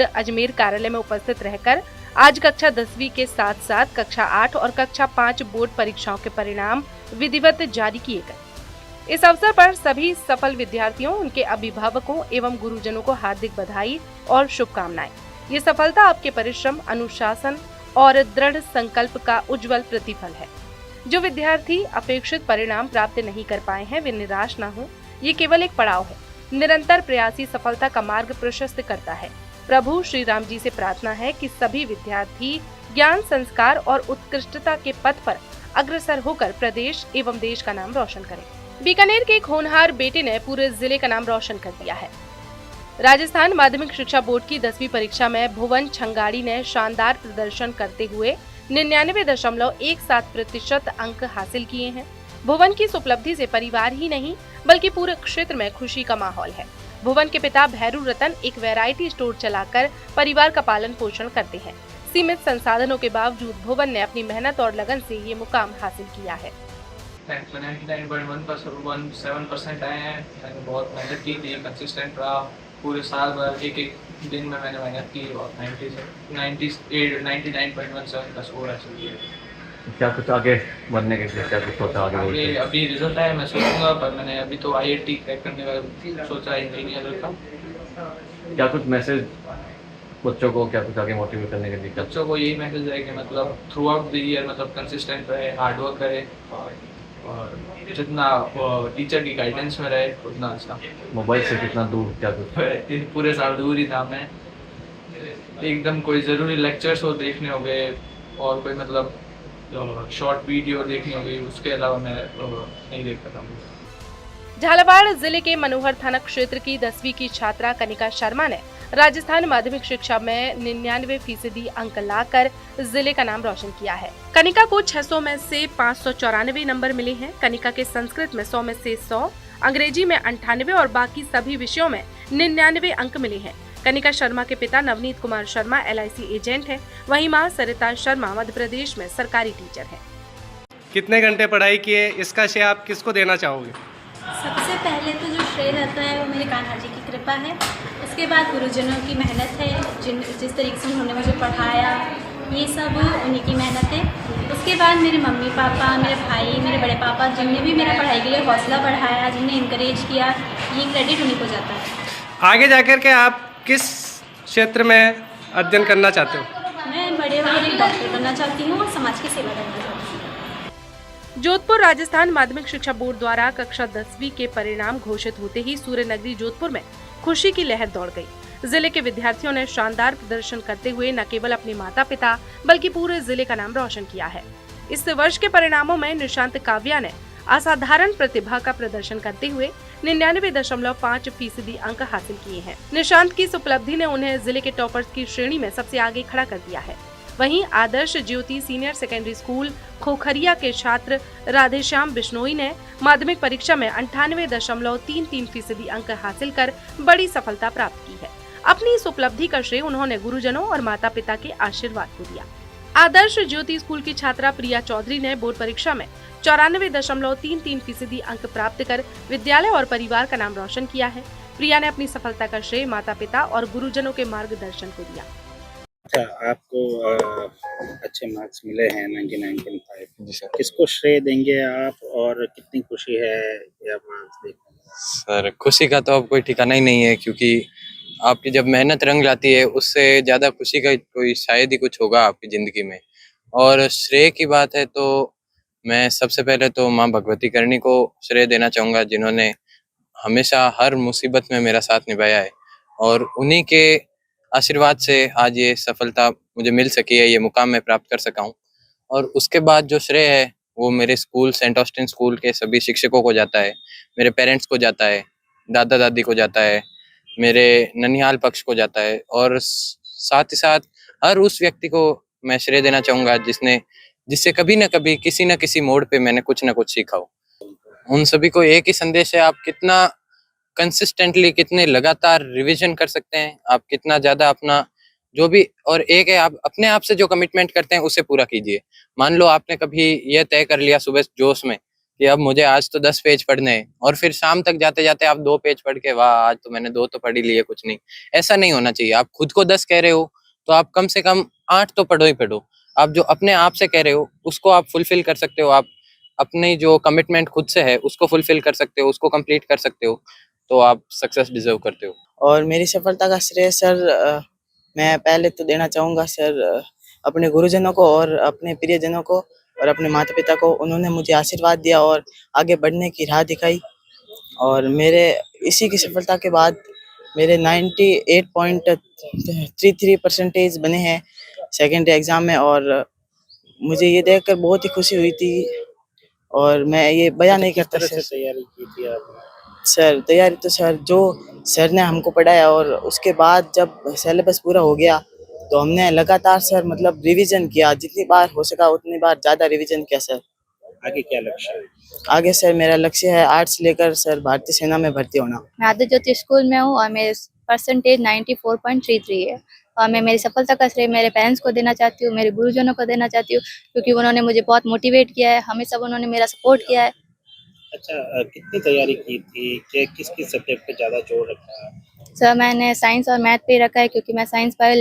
अजमेर कार्यालय में उपस्थित रहकर आज कक्षा 10वीं के साथ साथ कक्षा 8 और कक्षा 5 बोर्ड परीक्षाओं के परिणाम विधिवत जारी किए गए। इस अवसर पर सभी सफल विद्यार्थियों, उनके अभिभावकों एवं गुरुजनों को हार्दिक बधाई और शुभकामनाएं। ये सफलता आपके परिश्रम, अनुशासन और दृढ़ संकल्प का उज्जवल प्रतिफल है। जो विद्यार्थी अपेक्षित परिणाम प्राप्त नहीं कर पाए हैं, वे निराश न हो। ये केवल एक पड़ाव है। निरंतर प्रयास ही सफलता का मार्ग प्रशस्त करता है। प्रभु श्री राम जी से प्रार्थना है कि सभी विद्यार्थी ज्ञान, संस्कार और उत्कृष्टता के पथ पर अग्रसर होकर प्रदेश एवं देश का नाम रोशन करें। बीकानेर के एक होनहार बेटे ने पूरे जिले का नाम रोशन कर दिया है। राजस्थान माध्यमिक शिक्षा बोर्ड की 10वीं परीक्षा में भुवन छंगाड़ी ने शानदार प्रदर्शन करते हुए 99.17% अंक हासिल किए हैं। भुवन की इस उपलब्धि से परिवार ही नहीं बल्कि पूरे क्षेत्र में खुशी का माहौल है। भुवन के पिता भैरू रतन एक वैरायटी स्टोर चलाकर परिवार का पालन पोषण करते हैं। सीमित संसाधनों के बावजूद भुवन ने अपनी मेहनत और लगन से ये मुकाम हासिल किया है। 99.17% आए हैं। मैंने बहुत मेहनत की थी, कंसिस्टेंट रहा पूरे साल भर। एक दिन में मैंने मेहनत की और 99.17 का स्कोर हासिल किया। क्या कुछ आगे बढ़ने के लिए क्या कुछ सोचा आगे? अभी रिजल्ट आया, मैं सोचूंगा, पर मैंने अभी तो IIT क्रैक करने का सोचा, इंजीनियर का। क्या कुछ मैसेज बच्चों को, क्या कुछ आगे मोटिवेट करने के लिए? बच्चों को यही मैसेज है कि मतलब थ्रू आउट द ईयर मतलब कंसिस्टेंट रहे, हार्ड वर्क करे और जितना टीचर की गाइडेंस में रहे उतना अच्छा। मोबाइल से कितना दूर, क्या कुछ? पूरे साल दूर ही था मैं। एकदम कोई ज़रूरी लेक्चर्स हो देखने हो गए और कोई मतलब शॉर्ट वीडियो देखनी हो गई, उसके अलावा मैं नहीं देखता था। झालावाड़ जिले के मनोहर थाना क्षेत्र की 10वीं की छात्रा कनिका शर्मा ने राजस्थान माध्यमिक शिक्षा में 99% अंक लाकर जिले का नाम रोशन किया है। कनिका को 600 में से 594 नंबर मिले हैं। कनिका के संस्कृत में 100 में से 100, अंग्रेजी में 98 और बाकी सभी विषयों में 99 अंक मिले हैं। कनिका शर्मा के पिता नवनीत कुमार शर्मा LIC एजेंट है। वहीं मां सरिता शर्मा मध्य प्रदेश में सरकारी टीचर है। कितने घंटे पढ़ाई किए, इसका श्रेय आप किसको देना चाहोगे? सबसे पहले तो जो श्रेय रहता है वो मेरे कान्हा जी की कृपा है। उसके बाद गुरुजनों की मेहनत है, जिस तरीके से उन्होंने मुझे पढ़ाया, ये सब उन्हीं की मेहनत है। उसके बाद मेरे मम्मी पापा, मेरे भाई, मेरे बड़े पापा, जिनने भी मेरा पढ़ाई के लिए हौसला बढ़ाया, जिनने इनकरेज किया, ये क्रेडिट उन्हीं को जाता है। आगे जाकर के आप किस क्षेत्र में अध्ययन करना चाहते हो? मैं बड़े होकर एक डॉक्टर बनना चाहती हूँ और समाज की सेवा करना चाहती हूँ। जोधपुर राजस्थान माध्यमिक शिक्षा बोर्ड द्वारा कक्षा 10वीं के परिणाम घोषित होते ही सूर्य नगरी जोधपुर में खुशी की लहर दौड़ गई। जिले के विद्यार्थियों ने शानदार प्रदर्शन करते हुए न केवल अपने माता पिता बल्कि पूरे जिले का नाम रोशन किया है। इस वर्ष के परिणामों में निशांत काव्या ने असाधारण प्रतिभा का प्रदर्शन करते हुए 99.5% अंक हासिल किए हैं। निशांत की इस उपलब्धि ने उन्हें जिले के टॉपर्स की श्रेणी में सबसे आगे खड़ा कर दिया है। वहीं आदर्श ज्योति सीनियर सेकेंडरी स्कूल खोखरिया के छात्र राधेश्याम बिश्नोई ने माध्यमिक परीक्षा में 98.33% अंक हासिल कर बड़ी सफलता प्राप्त की है। अपनी इस उपलब्धि का श्रेय उन्होंने गुरुजनों और माता पिता के आशीर्वाद को दिया। आदर्श ज्योति स्कूल की छात्रा प्रिया चौधरी ने बोर्ड परीक्षा में 94.33% अंक प्राप्त कर विद्यालय और परिवार का नाम रोशन किया है। प्रिया ने अपनी सफलता का श्रेय माता पिता और गुरुजनों के मार्गदर्शन को दिया। अच्छा, आपको अच्छे मार्क्स मिले हैं 99.5। जी सर। किसको श्रेय देंगे आप और कितनी खुशी है ये मार्क्स देखने में? सर, खुशी का तो अब कोई ठिकाना ही नहीं है, क्योंकि आपकी जब मेहनत रंग लाती है उससे ज़्यादा खुशी का कोई शायद ही कुछ होगा आपकी ज़िंदगी में। और श्रेय की बात है तो मैं सबसे पहले तो माँ भगवती करणी को श्रेय देना चाहूँगा, जिन्होंने हमेशा हर मुसीबत में मेरा साथ निभाया है और उन्हीं के आशीर्वाद से आज ये सफलता मुझे मिल सकी है, ये मुकाम मैं प्राप्त कर सका हूँ। और उसके बाद जो श्रेय है वो मेरे स्कूल सेंट ऑस्टिन स्कूल के सभी शिक्षकों को जाता है, मेरे पेरेंट्स को जाता है, दादा दादी को जाता है, मेरे ननिहाल पक्ष को जाता है और साथ ही साथ हर उस व्यक्ति को मैं श्रेय देना चाहूँगा जिससे कभी न कभी किसी न किसी मोड़ पे मैंने कुछ न कुछ सीखा हो। उन सभी को एक ही संदेश है, आप कितना कंसिस्टेंटली, कितने लगातार रिवीजन कर सकते हैं, आप कितना ज़्यादा अपना जो भी, और एक है आप अपने आप से जो कमिटमेंट करते हैं उसे पूरा कीजिए। मान लो आपने कभी यह तय कर लिया सुबह जोश में कि अब मुझे आज तो 10 पेज पढ़ने हैं, और फिर शाम तक जाते जाते आप 2 पेज पढ़ के, वाह आज तो मैंने 2 तो पढ़ ही लिए, कुछ नहीं। ऐसा नहीं होना चाहिए। आप खुद को 10 कह रहे हो तो आप कम से कम 8 तो पढ़ो ही पढ़ो। आप जो अपने आप से कह रहे हो उसको आप फुलफिल कर सकते हो, आप अपनी जो कमिटमेंट खुद से है उसको फुलफिल कर सकते हो, उसको कंप्लीट कर सकते हो, तो आप सक्सेस डिजर्व करते हो। और मेरी सफलता का श्रेय सर मैं पहले तो देना चाहूँगा सर अपने गुरुजनों को और अपने प्रियजनों को और अपने माता पिता को। उन्होंने मुझे आशीर्वाद दिया और आगे बढ़ने की राह दिखाई, और मेरे इसी की सफलता के बाद मेरे 98.33% बने हैं सेकेंडरी एग्ज़ाम में, और मुझे ये देखकर बहुत ही खुशी हुई थी और मैं ये बयान नहीं किस करता तरह से सर। तैयारी की थी आपने? सर तैयारी तो सर जो सर ने हमको पढ़ाया, और उसके बाद जब सिलेबस पूरा हो गया तो हमने लगातार सर मतलब रिवीजन किया, जितनी बार हो सका उतनी बार ज़्यादा रिवीजन किया सर। आगे क्या लक्ष्य है? आगे सर मेरा लक्ष्य है आर्ट्स लेकर सर भारतीय सेना में भर्ती होना। मैं आदित्य ज्योति स्कूल में हूँ और मेरे परसेंटेज 94.33 है, और मैं मेरी सफलता का श्रेय मेरे पेरेंट्स को देना चाहती हूँ, मेरे गुरुजनों को देना चाहती हूँ, क्योंकि उन्होंने मुझे बहुत मोटिवेट किया है, हमेशा उन्होंने मेरा सपोर्ट किया है। अच्छा, कितनी तैयारी की थी? किस किस सब्जेक्ट पे ज़्यादा जोर रखा है? सर मैंने साइंस और मैथ पे ही रखा है, क्योंकि मैं साइंस पहले